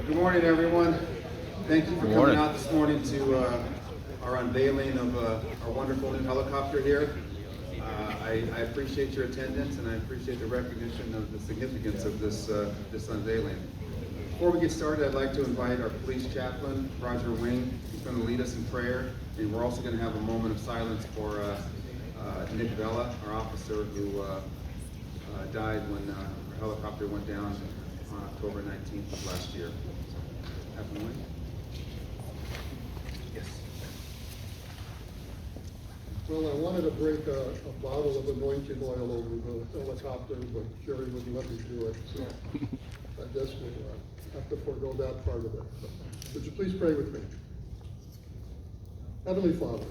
Good morning, everyone. Thank you for coming out this morning to our unveiling of our wonderful new helicopter here. I appreciate your attendance, and I appreciate the recognition of the significance of this unveiling. Before we get started, I'd like to invite our police chaplain, Roger Wing. He's going to lead us in prayer, and we're also going to have a moment of silence for Nick Vella, our officer who died when our helicopter went down on October 19th of last year. Have a moment. Yes. Well, I wanted to break a bottle of anointing oil over the helicopter, but Jerry wouldn't let me do it, so I guess we'll have to forego that part of it. Would you please pray with me? Heavenly Father,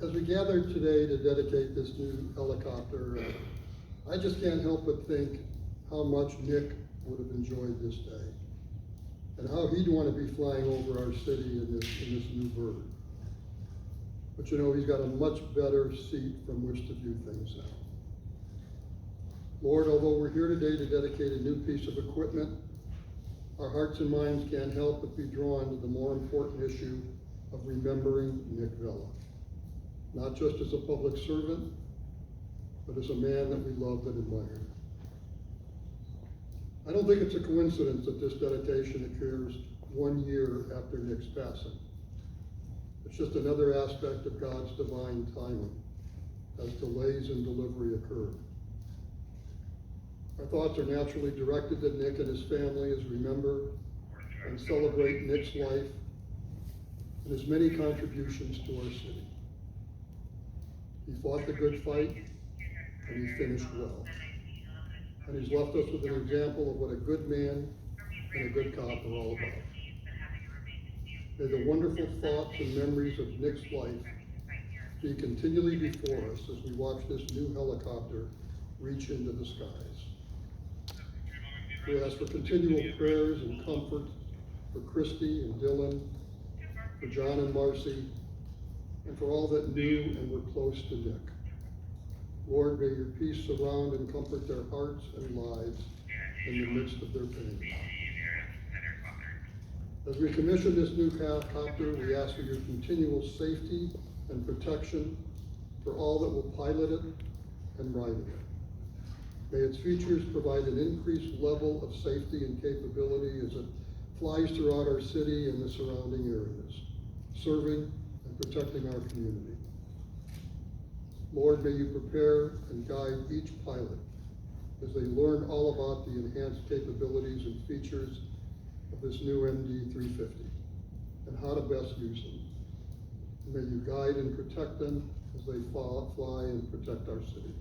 as we gather today to dedicate this new helicopter, I just can't help but think how much Nick would have enjoyed this day, and how he'd want to be flying over our city in this new bird. But you know, he's got a much better seat from which to view things now. Lord, although we're here today to dedicate a new piece of equipment, our hearts and minds can't help but be drawn to the more important issue of remembering Nick Vella, not just as a public servant, but as a man that we loved and admired. I don't think it's a coincidence that this dedication occurs 1 year after Nick's passing. It's just another aspect of God's divine timing as delays in delivery occur. Our thoughts are naturally directed to Nick and his family as we remember and celebrate Nick's life and his many contributions to our city. He fought the good fight, and he finished well. And he's left us with an example of what a good man and a good cop are all about. May the wonderful thoughts and memories of Nick's life be continually before us as we watch this new helicopter reach into the skies. We ask for continual prayers and comfort for Christy and Dylan, for John and Marcy, and for all that knew and were close to Nick. Lord, may your peace surround and comfort their hearts and lives in the midst of their pain. As we commission this new helicopter, we ask for your continual safety and protection for all that will pilot it and ride it. May its features provide an increased level of safety and capability as it flies throughout our city and the surrounding areas, serving and protecting our community. Lord, may you prepare and guide each pilot as they learn all about the enhanced capabilities and features of this new MD-530 and how to best use them. And may you guide and protect them as they fly and protect our city.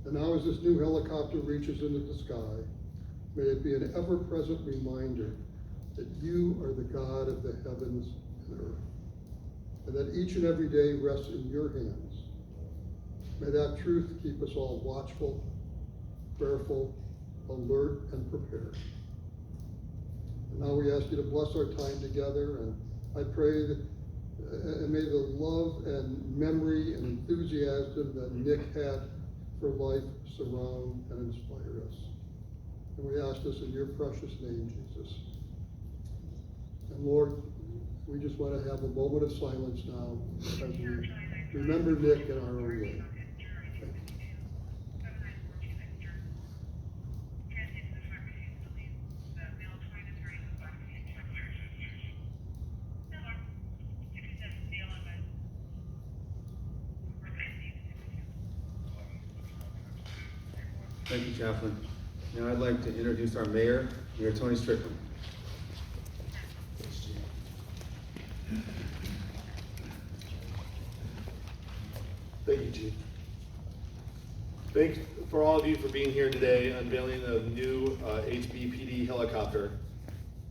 And now as this new helicopter reaches into the sky, may it be an ever-present reminder that you are the God of the heavens and earth, and that each and every day rests in your hands. May that truth keep us all watchful, prayerful, alert, and prepared. And now we ask you to bless our time together, and I pray that and may the love and memory and enthusiasm that Nick had for life surround and inspire us. And we ask this in your precious name, Jesus. And Lord, we just want to have a moment of silence now as we remember Nick in our own way. Thank you, Chaplain. Now I'd like to introduce our Mayor, Mayor Tony Strickland. Thank you, Chief. Thanks for all of you for being here today, unveiling the new HBPD helicopter.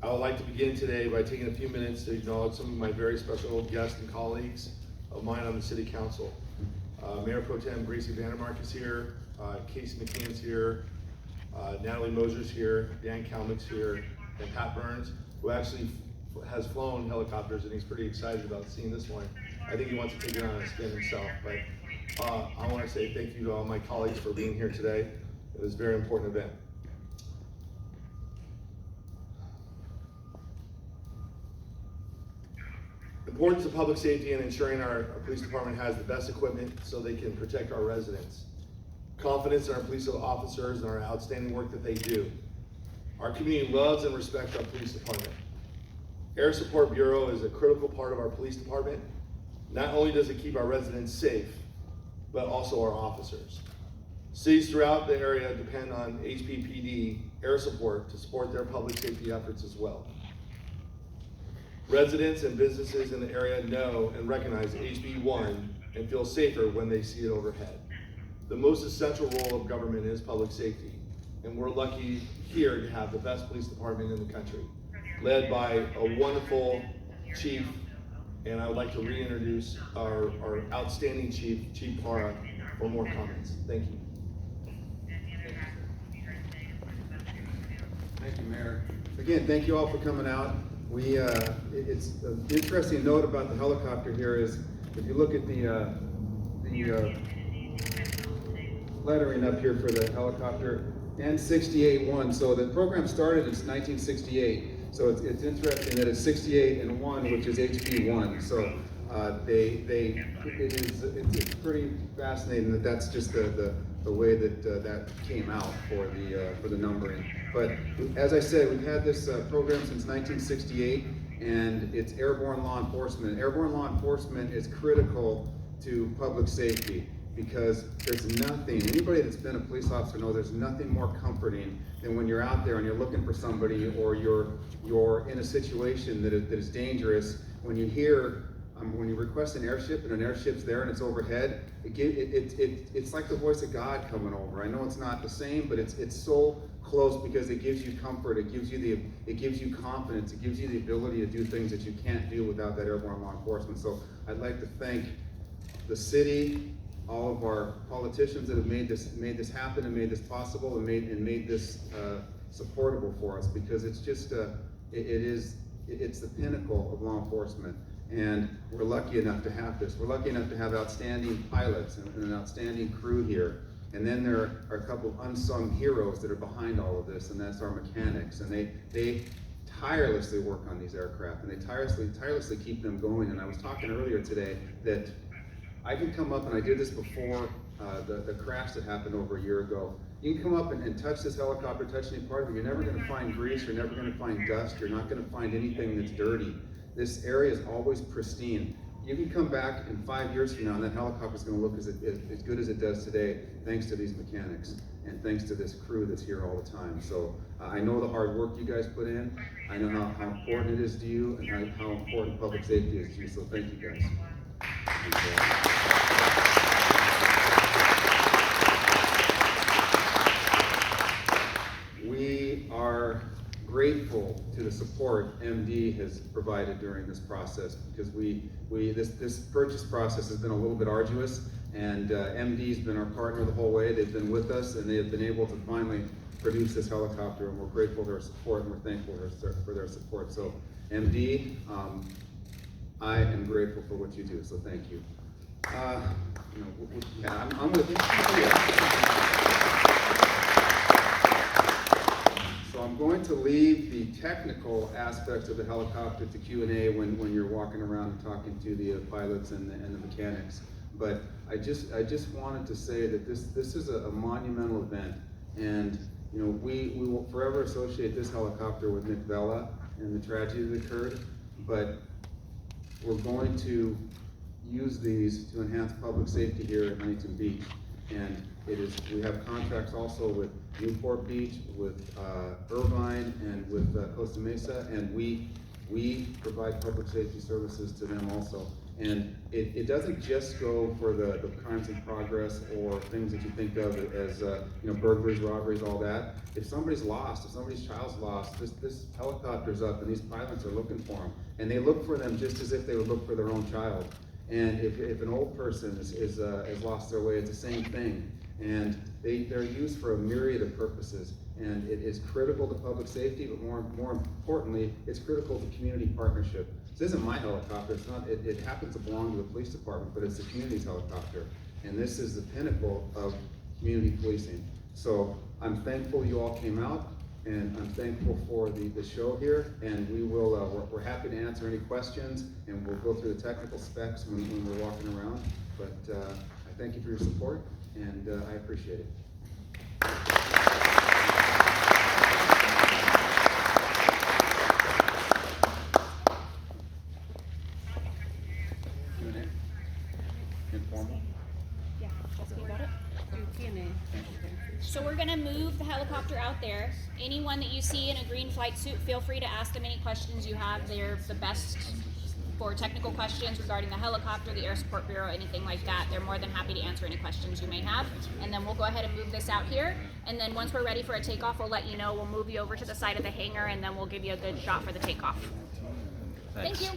I would like to begin today by taking a few minutes to acknowledge some of my very special guests and colleagues of mine on the City Council. Mayor Pro Tem Gracie Vandermark is here, Casey McCann's here, Natalie Moser's here, Dan Kalmick's here, and Pat Burns, who actually has flown helicopters and he's pretty excited about seeing this one. I think he wants to take it on a spin himself, but I want to say thank you to all my colleagues for being here today. It was a very important event. Importance of public safety and ensuring our police department has the best equipment so they can protect our residents. Confidence in our police officers and our outstanding work that they do. Our community loves and respects our police department. Air Support Bureau is a critical part of our police department. Not only does it keep our residents safe, but also our officers. Cities throughout the area depend on HPPD air support to support their public safety efforts as well. Residents and businesses in the area know and recognize HB1 and feel safer when they see it overhead. The most essential role of government is public safety, and we're lucky here to have the best police department in the country, led by a wonderful chief, and I would like to reintroduce our outstanding chief, Chief Para, for more comments. Thank you. Thank you, Mayor. Again, thank you all for coming out. It's an interesting note about the helicopter here is, if you look at the lettering up here for the helicopter, N68-1. So the program started in 1968. So it's interesting that it's 68 and 1, which is HP1. So it's pretty fascinating that that's just the way that that came out for the numbering. But as I said, we've had this program since 1968, and it's airborne law enforcement. Airborne law enforcement is critical to public safety, because there's nothing, anybody that's been a police officer knows there's nothing more comforting than when you're out there and you're looking for somebody, or you're in a situation that is dangerous. When you hear, when you request an airship and an airship's there and it's overhead, it's like the voice of God coming over. I know it's not the same, but it's so close, because it gives you comfort, it gives you confidence, it gives you the ability to do things that you can't do without that airborne law enforcement. So I'd like to thank the city, all of our politicians that have made this happen and made this possible and made this supportable for us, because it's just it's the pinnacle of law enforcement, and we're lucky enough to have this. We're lucky enough to have outstanding pilots and an outstanding crew here, and then there are a couple of unsung heroes that are behind all of this, and that's our mechanics, and they tirelessly work on these aircraft, and they tirelessly keep them going. And I was talking earlier today that I can come up, and I did this before the crash that happened over a year ago. You can come up and touch this helicopter, touch any part of it. You're never going to find grease. You're never going to find dust. You're not going to find anything that's dirty. This area is always pristine. You can come back in 5 years from now, and that helicopter is going to look as good as it does today, thanks to these mechanics and thanks to this crew that's here all the time. So I know the hard work you guys put in. I know how important it is to you, and how important public safety is to you. So thank you guys. We are grateful to the support MD has provided during this process, because this purchase process has been a little bit arduous, and MD's been our partner the whole way. They've been with us, and they have been able to finally produce this helicopter, and we're grateful for their support, and we're thankful for their support. So MD, I am grateful for what you do, so thank you. I'm with you. So I'm going to leave the technical aspects of the helicopter to Q&A when you're walking around and talking to the pilots and the mechanics. But I just wanted to say that this is a monumental event, and we will forever associate this helicopter with Nick Vella and the tragedy that occurred. But we're going to use these to enhance public safety here at Huntington Beach, and we have contracts also with Newport Beach, with Irvine, and with Costa Mesa, and we provide public safety services to them also. And it doesn't just go for the crimes in progress or things that you think of as burglaries, robberies, all that. If somebody's lost, if somebody's child's lost, this helicopter's up, and these pilots are looking for them, and they look for them just as if they would look for their own child. And if an old person has lost their way, it's the same thing. And they're used for a myriad of purposes, and it is critical to public safety, but more importantly, it's critical to community partnership. This isn't my helicopter. It's not. It happens to belong to the police department, but it's the community's helicopter, and this is the pinnacle of community policing. So I'm thankful you all came out. And I'm thankful for the show here, and we will, we're happy to answer any questions, and we'll go through the technical specs when we're walking around. But I thank you for your support, and I appreciate it. Q&A? Informal? Yeah, Jessica, you got it? Q&A. So we're gonna move the helicopter out there. Anyone that you see in a green flight suit, feel free to ask them any questions you have. They're the best for technical questions regarding the helicopter, the Air Support Bureau, anything like that. They're more than happy to answer any questions you may have. And then we'll go ahead and move this out here. And then once we're ready for a takeoff, we'll let you know. We'll move you over to the side of the hangar, and then we'll give you a good shot for the takeoff. Thank you.